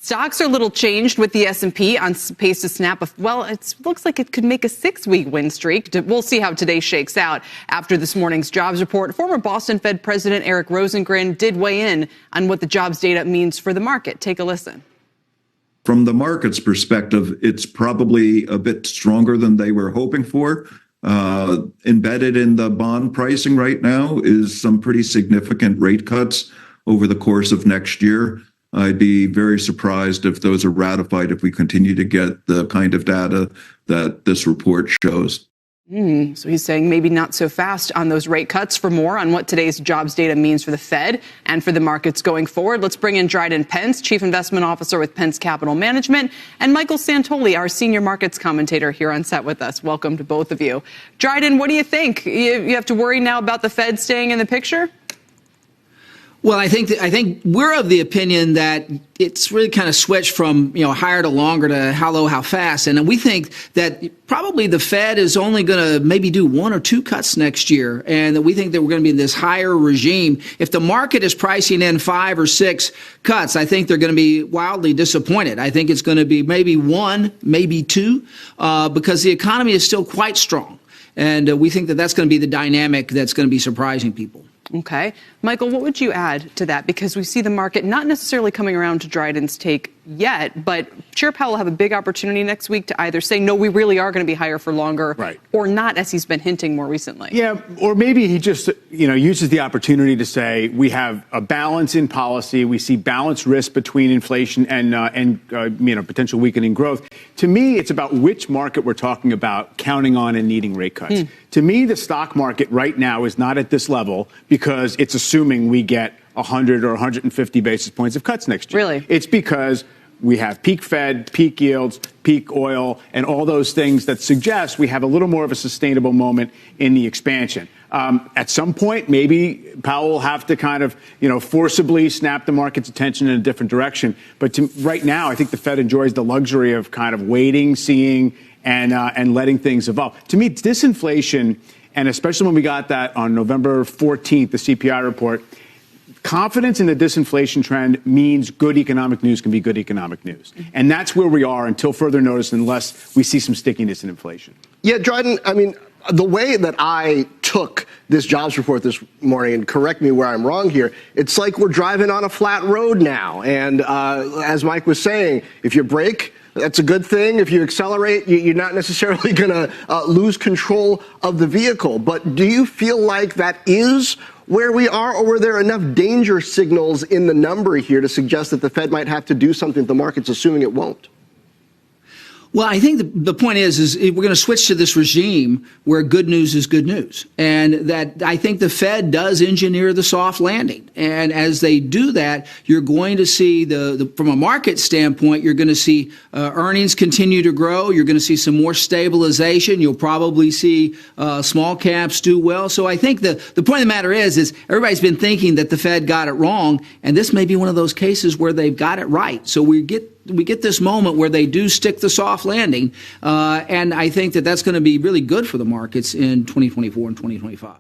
Stocks are a little changed with the S&P on pace to snap it looks like it could make a 6-week win streak. We'll see how today shakes out. After this morning's jobs report, former Boston Fed President Eric Rosengren did weigh in on what the jobs data means for the market. Take a listen. From the market's perspective, it's probably a bit stronger than they were hoping for. Embedded in the bond pricing right now is some pretty significant rate cuts over the course of next year. I'd be very surprised if those are ratified if we continue to get the kind of data that this report shows. So he's saying maybe not so fast on those rate cuts. For more on what today's jobs data means for the Fed and for the markets going forward, let's bring in Dryden Pence, Chief Investment Officer with Pence Capital Management, and Michael Santoli, our senior markets commentator, here on set with us. Welcome to both of you. Dryden, what do you think? You have to worry now about the Fed staying in the picture? Well, I think we're of the opinion that it's really kind of switched from, higher to longer to how low, how fast. And we think that probably the Fed is only going to maybe do 1 or 2 cuts next year. And that we think that we're going to be in this higher regime. If the market is pricing in 5 or 6 cuts, I think they're going to be wildly disappointed. I think it's going to be maybe 1, maybe 2, because the economy is still quite strong. And we think that that's going to be the dynamic that's going to be surprising people. Okay. Michael, what would you add to that? Because we see the market not necessarily coming around to Dryden's take yet, but Chair Powell will have a big opportunity next week to either say, no, we really are going to be higher for longer, right, or not, as he's been hinting more recently. Yeah, or maybe he just, uses the opportunity to say we have a balance in policy. We see balanced risk between inflation and potential weakening growth. To me, it's about which market we're talking about counting on and needing rate cuts. To me, the stock market right now is not at this level because it's assuming we get 100 or 150 basis points of cuts next year. Really? It's because we have peak Fed, peak yields, peak oil, and all those things that suggest we have a little more of a sustainable moment in the expansion. At some point, maybe Powell will have to kind of, forcibly snap the market's attention in a different direction. But right now, I think the Fed enjoys the luxury of kind of waiting, seeing, and letting things evolve. To me, disinflation, and especially when we got that on November 14th, the CPI report, confidence in the disinflation trend means good economic news can be good economic news. And that's where we are until further notice, unless we see some stickiness in inflation. Yeah, Dryden, the way that I took this jobs report this morning, and correct me where I'm wrong here, it's like we're driving on a flat road now. And as Mike was saying, if you brake, that's a good thing. If you accelerate, you're not necessarily going to lose control of the vehicle. But do you feel like that is where we are, or were there enough danger signals in the number here to suggest that the Fed might have to do something the market's assuming it won't? Well, I think the point is we're going to switch to this regime where good news is good news. And that I think the Fed does engineer the soft landing. And as they do that, you're going to see from a market standpoint, you're going to see earnings continue to grow. You're going to see some more stabilization. You'll probably see small caps do well. So I think the point of the matter is everybody's been thinking that the Fed got it wrong. And this may be one of those cases where they've got it right. So we get this moment where they do stick the soft landing, and I think that that's going to be really good for the markets in 2024 and 2025.